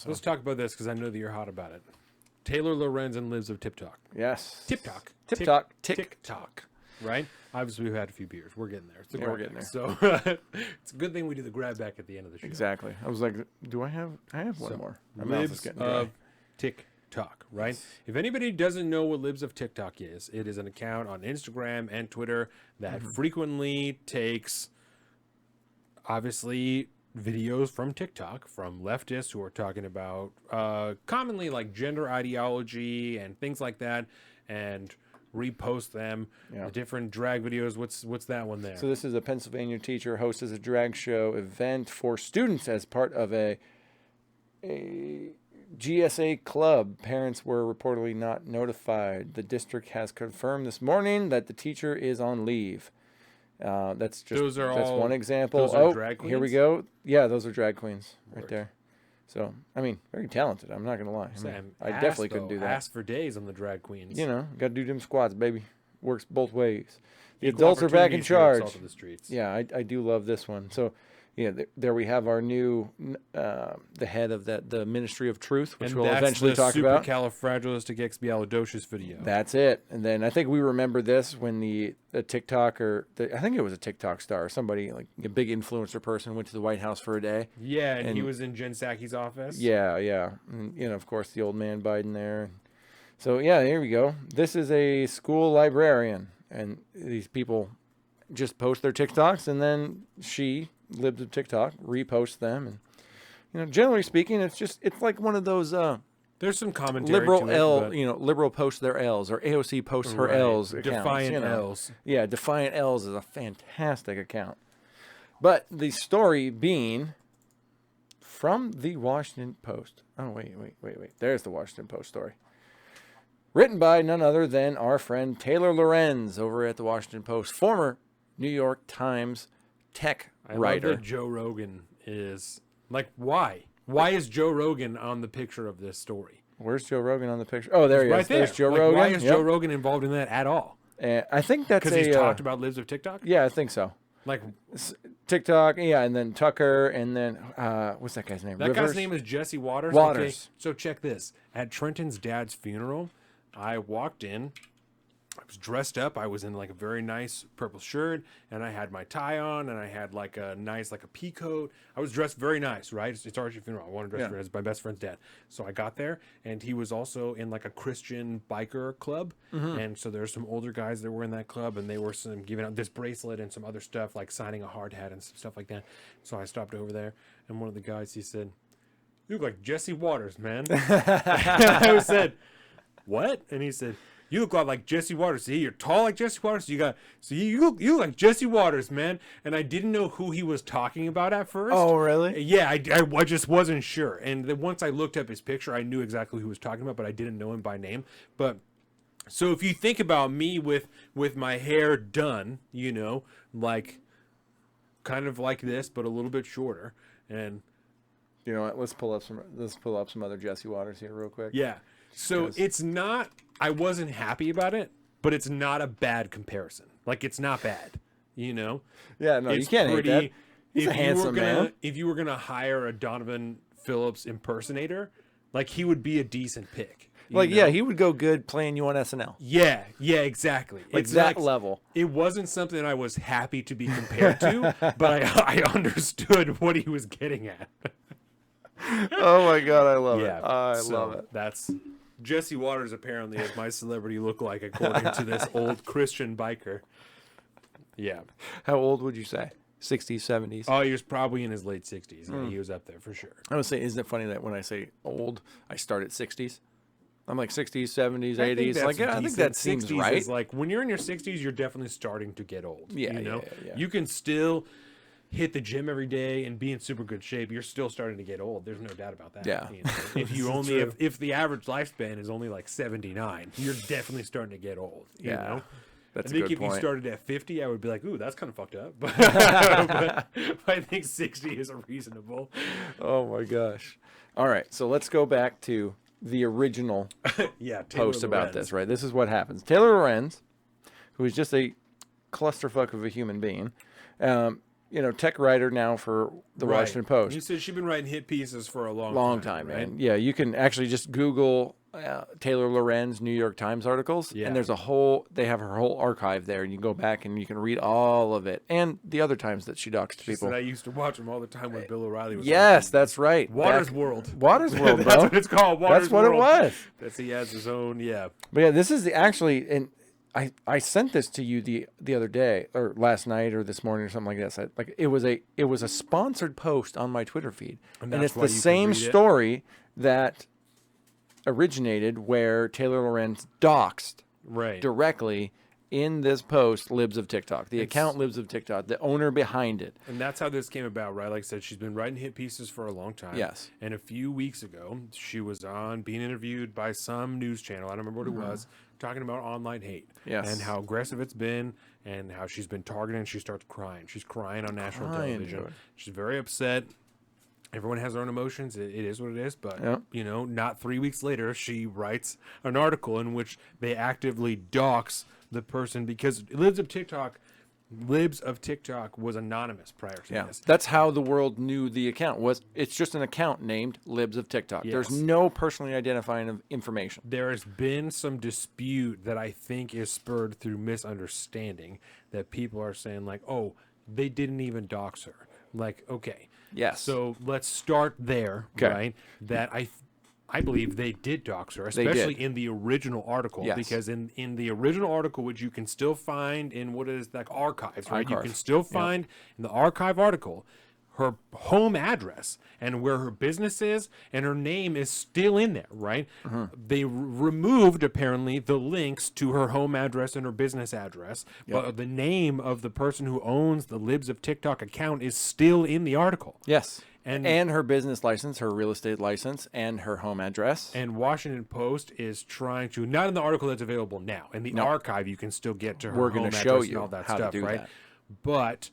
So let's talk about this because I know that you're hot about it. Taylor Lorenz and Libs of TikTok. Yes. TikTok. TikTok. Right? Obviously, we've had a few beers. We're getting there. It's we're getting there. So it's a good thing we do the grab back at the end of the show. Exactly. I was like, do I have? I have one more. My mouth is Libs getting dry. of TikTok, right? Yes. If anybody doesn't know what Libs of TikTok is, it is an account on Instagram and Twitter that frequently takes, obviously, videos from TikTok from leftists who are talking about commonly like gender ideology and things like that, and repost them. The different drag videos. What's that one there? So this is a Pennsylvania teacher hosts a drag show event for students as part of a GSA club. Parents were reportedly not notified. The district has confirmed this morning that the teacher is on leave. That's one example. Those are drag queens? Here we go. Yeah, those are drag queens right there. So, I mean, very talented. I'm not going to lie. I definitely couldn't do that. Ask for days on the drag queens. You know, got to do them squats, baby. Works both ways. The adults are back in charge. Yeah, I do love this one. So, yeah, there we have our new, the head of the Ministry of Truth, which we'll eventually talk about. Supercalifragilisticexpialidocious video. That's it. And then I think we remember this when the TikToker, I think it was a TikTok star, somebody like a big influencer person went to the White House for a day. Yeah, and he was in Jen Psaki's office. Yeah. And, of course, the old man Biden there. So, yeah, here we go. This is a school librarian, and these people just post their TikToks, and then Libs of TikTok reposts them, and generally speaking, it's like one of those there's some commentary liberal posts their L's, or AOC posts her L's accounts. Defiant L's. Yeah, Defiant L's is a fantastic account. But the story being from the Washington Post. Oh, wait. There's the Washington Post story. Written by none other than our friend Taylor Lorenz over at the Washington Post, former New York Times tech writer. I love that Joe Rogan is like, why? Why is Joe Rogan on the picture of this story? Where's Joe Rogan on the picture? Oh, there he is. Right there. There's Joe Rogan. Why is Joe Rogan involved in that at all? I think that's because he's talked about Libs of TikTok. Yeah, I think so. Like TikTok, yeah, and then Tucker, and then what's that guy's name? That guy's name is Jesse Waters. Okay, so check this. At Trenton's dad's funeral, I walked in. I was dressed up. I was in like a very nice purple shirt, and I had my tie on, and I had like a nice, like a pea coat. I was dressed very nice, right? It's Archie's funeral. I wanted to dress for it as my best friend's dad. So I got there, and he was also in like a Christian biker club. And so there's some older guys that were in that club, and they were giving out this bracelet and some other stuff, like signing a hard hat and some stuff like that. So I stopped over there, and one of the guys, he said, "You look like Jesse Waters, man." I said, "What?" And he said, "You look like Jesse Waters. See, you're tall like Jesse Waters. You look like Jesse Waters, man." And I didn't know who he was talking about at first. Oh, really? Yeah, I just wasn't sure. And then once I looked up his picture, I knew exactly who he was talking about, but I didn't know him by name. But so if you think about me with my hair done, like kind of like this, but a little bit shorter, and you know what? Let's pull up some other Jesse Waters here real quick. Yeah. So it's not. I wasn't happy about it, but it's not a bad comparison. Like, it's not bad, Yeah, no, you can't hate that. He's a handsome man. If you were going to hire a Donovan Phillips impersonator, like, he would be a decent pick. He would go good playing you on SNL. Yeah, exactly. Like it's that level. It wasn't something I was happy to be compared to, but I understood what he was getting at. Oh, my God, I love it. I love it. That's... Jesse Waters apparently is my celebrity lookalike, according to this old Christian biker. Yeah. How old would you say? 60s, 70s? Oh, he was probably in his late 60s. Yeah, he was up there for sure. I would say, isn't it funny that when I say old, I start at 60s? I'm like 60s, 70s, 80s. I think that seems right. Is like when you're in your 60s, you're definitely starting to get old. Yeah, Yeah. You can still hit the gym every day and be in super good shape. You're still starting to get old. There's no doubt about that. Yeah. If the average lifespan is only like 79, you're definitely starting to get old. You know? That's a good point. I think if you started at 50, I would be like, ooh, that's kind of fucked up. But I think 60 is reasonable. Oh my gosh. All right. So let's go back to the original post about this, right? This is what happens. Taylor Lorenz, who is just a clusterfuck of a human being, tech writer now for the Washington Post. You said she's been writing hit pieces for a long time, right? man. Yeah, you can actually just Google Taylor Lorenz New York Times articles, and there's they have her whole archive there, and you can go back and you can read all of it, and the other times that she doxed people. Said I used to watch them all the time when Bill O'Reilly was. Yes, that's right. Water's World. Water's World, bro. That's what it's called. Water's That's what World. it was. He has his own, But yeah, this is and I sent this to you the other day or last night or this morning or something like that. So like it was a sponsored post on my Twitter feed, and it's the same story that originated where Taylor Lorenz doxed directly in this post, Libs of TikTok, the account Libs of TikTok, the owner behind it. And that's how this came about, right? Like I said, she's been writing hit pieces for a long time. Yes. And a few weeks ago, she was being interviewed by some news channel. I don't remember what it was, talking about online hate. Yes. And how aggressive it's been and how she's been targeted, and she starts crying. She's crying on national television. She's very upset. Everyone has their own emotions. It is what it is. But, not 3 weeks later, she writes an article in which they actively dox the person because Libs of TikTok was anonymous prior to this. That's how the world knew the account was. It's just an account named Libs of TikTok. Yes. There's no personally identifying information. There has been some dispute that I think is spurred through misunderstanding that people are saying like, oh, they didn't even dox her. Like, okay. Yes. So let's start there, right? That I believe they did dox her, especially in the original article, because in the original article, which you can still find in what is like archives, right? You can still find in the archive article her home address and where her business is, and her name is still in there, right? They removed apparently the links to her home address and her business address, but the name of the person who owns the Libs of TikTok account is still in the article. Yes. And her business license, her real estate license, and her home address. And Washington Post is trying to, not in the article that's available now, in the archive you can still get to her home address and all that stuff, right? But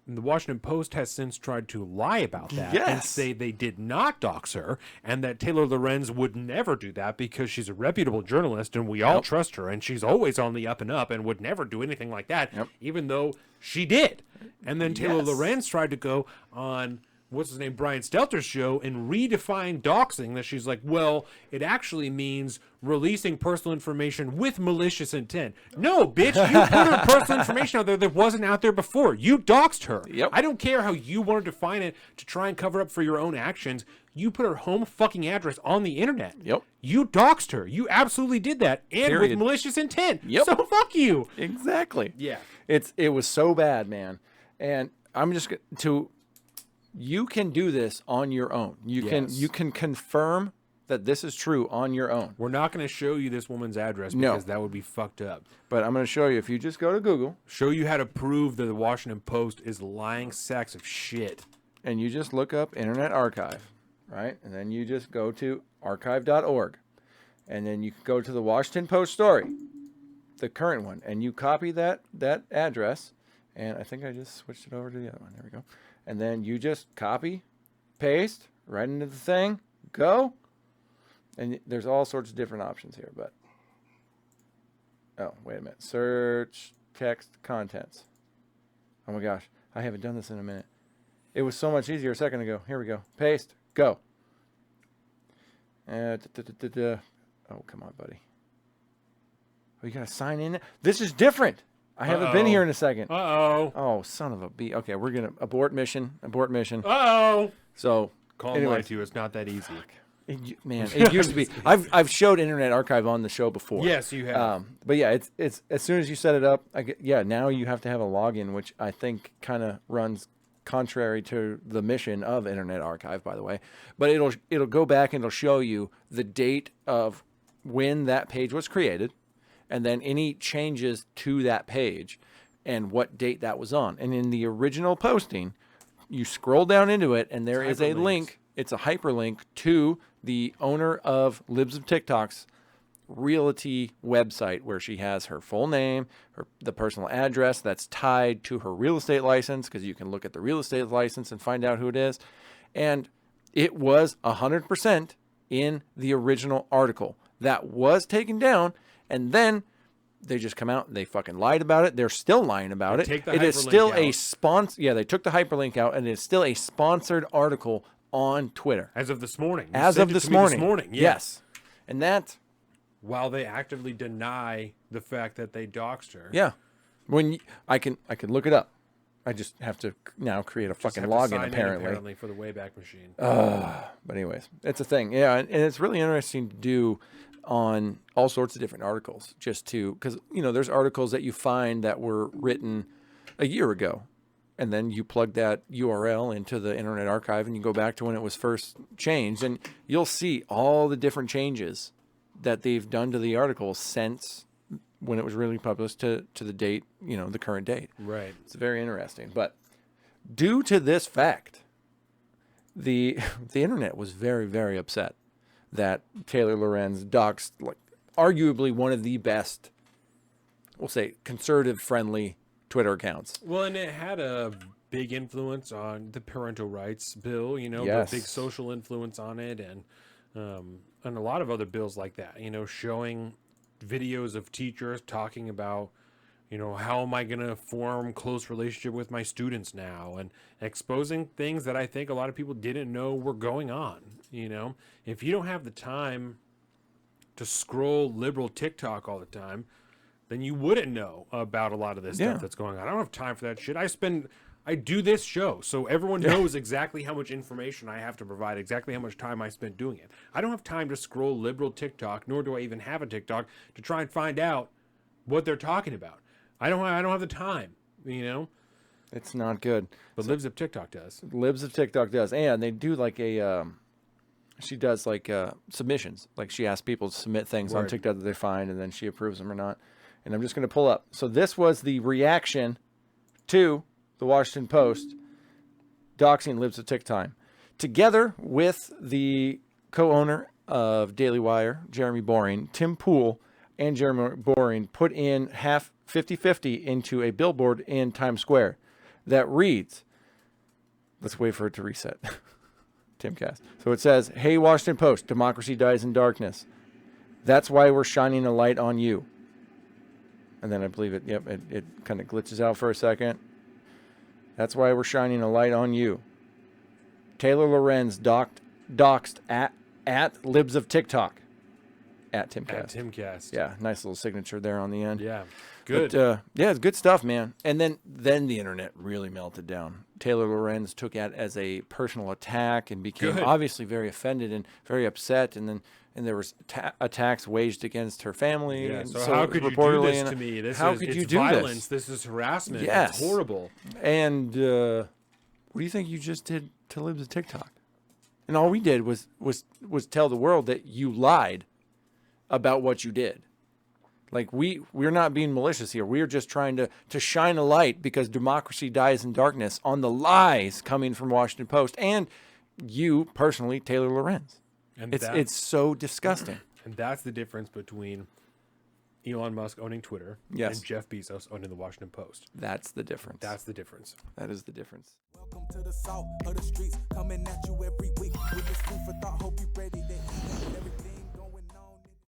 the Washington Post has since tried to lie about that and say they did not dox her, and that Taylor Lorenz would never do that because she's a reputable journalist and we all trust her, and she's always on the up and up and would never do anything like that, even though she did. And then Taylor Lorenz tried to go on Brian Stelter's show and redefine doxing, that she's like, well, it actually means releasing personal information with malicious intent. No, bitch, you put her personal information out there that wasn't out there before. You doxed her. I don't care how you want to define it to try and cover up for your own actions. You put her home fucking address on the internet. You doxed her. You absolutely did that, and with malicious intent. So fuck you. Exactly. It was so bad, man. And I'm just to... You can do this on your own. You can confirm that this is true on your own. We're not going to show you this woman's address because that would be fucked up. But I'm going to show you. If you just go to Google. Show you how to prove that the Washington Post is lying sacks of shit. And you just look up Internet Archive, right? And then you just go to archive.org. And then you can go to the Washington Post story, the current one. And you copy that address. And I think I just switched it over to the other one. There we go. And then you just copy, paste, right into the thing, go. And there's all sorts of different options here, but... Oh, wait a minute. Search, text, contents. Oh my gosh, I haven't done this in a minute. It was so much easier a second ago. Here we go. Paste, go. Oh, come on, buddy. Oh, you got to sign in? This is different. I haven't been here in a second. Oh, son of a bee. Okay, we're going to abort mission. So, Call lie to you. It's not that easy. It used to be. I've showed Internet Archive on the show before. Yes, you have. But yeah, it's as soon as you set it up, now you have to have a login, which I think kind of runs contrary to the mission of Internet Archive, by the way. But it'll go back and it'll show you the date of when that page was created, and then any changes to that page and what date that was on. And in the original posting, you scroll down into it, and there is a link. It's a hyperlink to the owner of Libs of TikTok's realty website, where she has her full name, the personal address that's tied to her real estate license, because you can look at the real estate license and find out who it is. And it was 100% in the original article. That was taken down, and then they just come out and they fucking lied about it. They're still lying about it. It is still a sponsor. Yeah, they took the hyperlink out, and it's still a sponsored article on Twitter. As of this morning. As of this morning. Yeah. Yes. And that... While they actively deny the fact that they doxed her. Yeah. I can look it up. I just have to now create a fucking login, apparently. For the Wayback Machine. But anyways, it's a thing. Yeah, and it's really interesting to do on all sorts of different articles, just to, because, you know, there's articles that you find that were written a year ago, and then you plug that URL into the Internet Archive, and you go back to when it was first changed, and you'll see all the different changes that they've done to the article since when it was really published to the date, you know, the current date. Right. It's very interesting. But due to this fact, the internet was very, very upset that Taylor Lorenz doxed, like, arguably one of the best, we'll say, conservative-friendly Twitter accounts. Well, and it had a big influence on the parental rights bill, you know, yes. The big social influence on it, and a lot of other bills like that, you know, showing videos of teachers talking about, you know, how am I going to form close relationship with my students now, and exposing things that I think a lot of people didn't know were going on. You know, if you don't have the time to scroll liberal TikTok all the time, then you wouldn't know about a lot of this stuff that's going on. I don't have time for that shit. I do this show, so everyone knows exactly how much information I have to provide, exactly how much time I spent doing it. I don't have time to scroll liberal TikTok, nor do I even have a TikTok to try and find out what they're talking about. I don't have the time, you know? It's not good. But Libs of TikTok does. Libs of TikTok does. And they do like she does like submissions. Like she asks people to submit things on TikTok that they find, and then she approves them or not. And I'm just going to pull up. So this was the reaction to the Washington Post doxing Libs of TikTok. Together with the co-owner of Daily Wire, Jeremy Boring, Tim Pool and Jeremy Boring put in half 50-50 into a billboard in Times Square that reads, let's wait for it to reset. Timcast. So it says, "Hey, Washington Post, democracy dies in darkness. That's why we're shining a light on you." And then I believe it, it kind of glitches out for a second. "That's why we're shining a light on you. Taylor Lorenz doxed at Libs of TikTok." At Timcast. At Timcast. Yeah, nice little signature there on the end. Yeah, good. But, yeah, it's good stuff, man. And then the internet really melted down. Taylor Lorenz took it as a personal attack and became obviously very offended and very upset. And there was attacks waged against her family. Yeah, and so how could you do this to me? It's violence. This is harassment. Yes. It's horrible. And what do you think you just did to Libs of TikTok? And all we did was tell the world that you lied about what you did. Like, we're not being malicious here. We're just trying to shine a light, because democracy dies in darkness, on the lies coming from Washington Post and you personally, Taylor Lorenz. And it's so disgusting. And that's the difference between Elon Musk owning Twitter and Jeff Bezos owning the Washington Post. That's the difference. That's the difference. That is the difference. Welcome to the salt of the streets, coming at you every week with this food for thought. Hope you ready to eat everything.